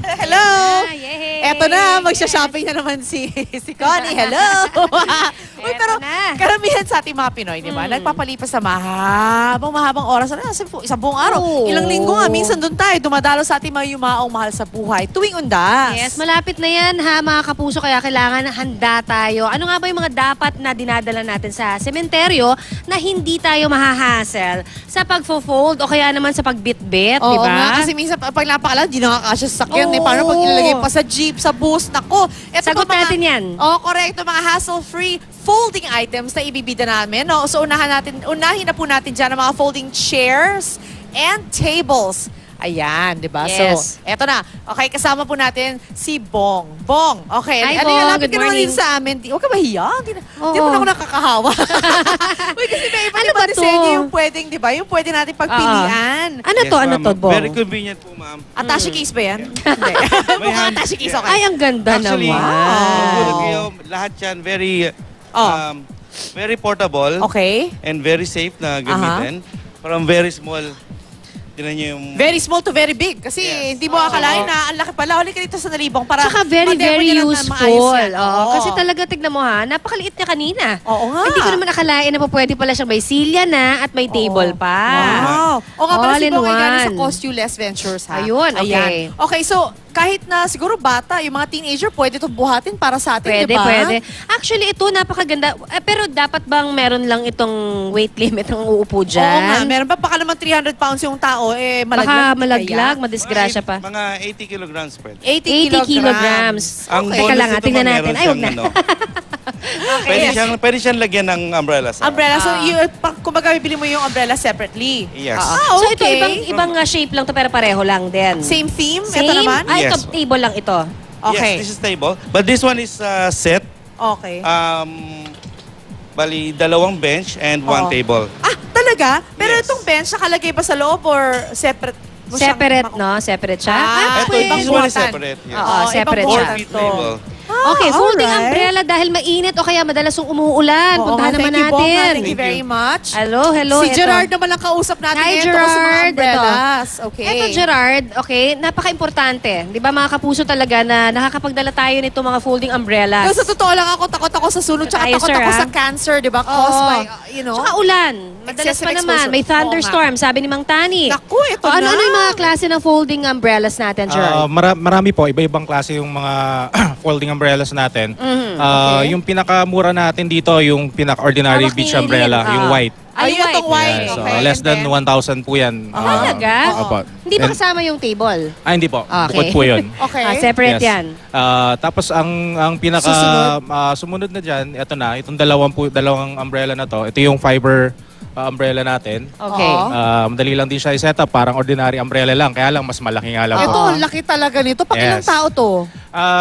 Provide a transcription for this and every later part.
Hello! Yay! Eto na, magsha-shopping na naman si Connie. Hello! Uy, pero karamihan sa ating mga Pinoy, di ba? Nagpapalipas sa mahabang oras. Isang buong araw. Ilang linggo nga, minsan doon tayo. Dumadalo sa ating mga yumaong mahal sa buhay. Tuwing undas. Yes, malapit na yan ha mga kapuso, kaya kailangan handa tayo. Ano nga ba yung mga dapat na dinadala natin sa sementeryo na hindi tayo mahahassle sa pag-fold o kaya naman sa pagbitbit, di Oo ba? nga, kasi minsan pag napakala, di nakakasya sa sakyan. Paano pag ilalagay pa sa jeep, sa bus? Nako. Sagot natin yan. Oo, correct. Mga hassle-free folding items na ibibida namin. No? So unahin na po natin dyan ang mga folding chairs and tables. Ayan, di ba? Yes. So, eto na. Okay, kasama po natin si Bong. Bong, okay. Hi, ano Bong. yung lapit Good ka naman morning. dito sa amin. Huwag ka mahiya. Di mo na ako nakakahawa. Uy, kasi may iba Ano ano ba disenyo to? yung pwedeng, di ba? Yung pwede natin pagpilian. Ano to, ano to, Bong? Very convenient po, ma'am. Attache case ba yan? Hindi. Mukhang attache case, okay. Ay, ang ganda Actually, naman. lahat yan very, Oh. very portable Okay. and very safe na gamitin. From very small, tinan niyo yung... Very small to very big. Kasi Yes. hindi mo akalain na ang laki pala. Huli ka dito sa Nalibong para Saka very, ma-demo very niya lang na useful. maayos yan. Oo. Oo. Kasi talaga, tignan mo ha, napakaliit niya kanina. Oo nga. Hindi ko naman akalain na pwede pala siyang may silya na at may table pa. Wow. O nga pala All si in Bong ay galing sa one. Cost You Less Ventures ha. Ayun, okay. Ayan. Okay, so kahit na siguro bata, yung mga teenager, pwede itong buhatin para sa atin, Pwede, di ba? pwede. Actually, ito napakaganda. Pero dapat bang meron lang itong weight limit ng uupo dyan? Oo nga. Meron pa baka naman 300 pounds yung tao, malaglag. Baka hindi malaglag, kaya. madisgrasya pa. Mga 80 kilograms pwede. 80 kilograms. Ang Okay. Teka bonus lang, nito, tingnan ma'am, natin. meron Ay, wag na. siyang, pwede siyang lagyan ng umbrella. Umbrella. So, kumbaga, bibili mo yung umbrella separately. Yes. So ito, okay. ibang shape lang to pero pareho lang din. Same theme? Same? Ito naman? Ah, ito, Yes. table lang ito. Okay. Yes, this is table. But this one is set. Okay. Bali, dalawang bench and one Oo. table. Ah, talaga? Pero Yes. itong bench, nakalagay ba sa loob or separate? mo siyang Separate, maku- no? Separate siya. Ah, Ito, pwede. this one is buhatan. separate. Yes. Oo, separate ibang siya. 4 feet to. table. Okay, folding alright. umbrella dahil mainit o kaya madalas yung umuulan. Oo Puntahan nga, naman thank you, Bong, ha. natin. Thank you very much. Hello, Si eto. Gerard naman ang kausap natin Hi, ngayon tungkol sa mga Gerard. umbrellas. Okay. Eto, Gerard, okay, napaka-importante. Di ba mga kapuso talaga na nakakapagdala tayo nito mga folding umbrellas? Pero sa totoo lang ako, takot ako sa sunog, tsaka Tayo, takot sir, ako ha? sa cancer, di ba? Caused Oo. by, you know? Tsaka ulan. Madalas Excessive pa naman. exposure. May thunderstorm, sabi ni Mang Tani. Naku, ito Ano na. yung mga klase ng folding umbrellas natin, Gerard? Marami po, iba-ibang klase yung mga folding umbrellas natin. okay. Yung pinakamura natin dito, yung pinaka-ordinary Hawak beach ni umbrella, Lynn, yung white. Ay, itong white. Yeah, so Okay, less and than then? 1,000 po yan. Talaga? Opo. Hindi ba And- kasama yung table? hindi po. Okay. Bukod po yun. Okay. Separate Yes. yan. Tapos ang pinaka sumunod na dyan, ito na, itong dalawang umbrella na to. Ito yung fiber umbrella natin. Okay. Oo. Madali lang din siya i-set up, parang ordinary umbrella lang, kaya lang mas malaki nga lang Ito, po. ang laki talaga nito. Pag ilang Yes. tao to?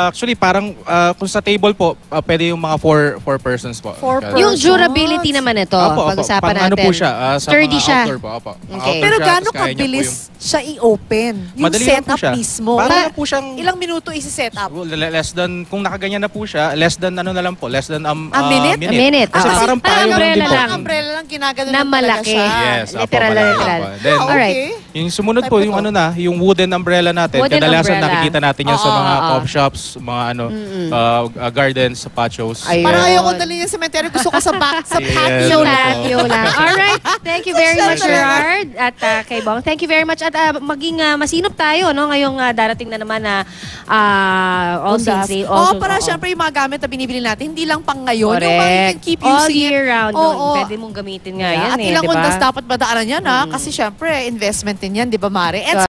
Actually, parang kung sa table po, pwede yung mga four persons po. Four Kaya- Yung persons. durability naman ito, pag-usapan pang natin. ano po siya, sa Sturdy mga siya. outdoor po. Opo. Mga Okay. outdoor Pero siya, gaano tapos kaya niya po kabilis siya i-open? Yung Madali lang po setup siya. mismo. Para lang po siyang... Ilang minuto isi-set up? Less than, kung nakaganyan na po siya, less than ano na lang po, less than A minute? A minute. Kasi Ah, parang parang payong lang din umbrella po. lang. Ang umbrella lang, ginagano Na lang talaga malaki. siya. Yes, opo, Literal na malaki literal. po. Then, Ah, Alright. okay. yung sumunod po, Type yung ko ano na, yung wooden umbrella natin. Wooden Kadalasan umbrella. nakikita natin yan sa Oo, mga oo. coffee shops, mga ano, gardens, patios. Ayun. Parang ayoko dali yung cemetery. Gusto ko sa back, sa Yes. patio Yung lang. patio lang. Alright. Thank you very much, Gerard. At kay Bong. Thank you very much. At maging masinop tayo, no? Ngayong darating na naman na All Saints Day. Oo, para syempre yung mga gamit na binibili natin, hindi lang pang ngayon. Yung mga you can keep All using year it. round. Oo. Pwede mong gamitin nga yan At eh. ilang diba? undas dapat madaanan yan, ha? Kasi syempre, investment din yan, di ba, Mare? And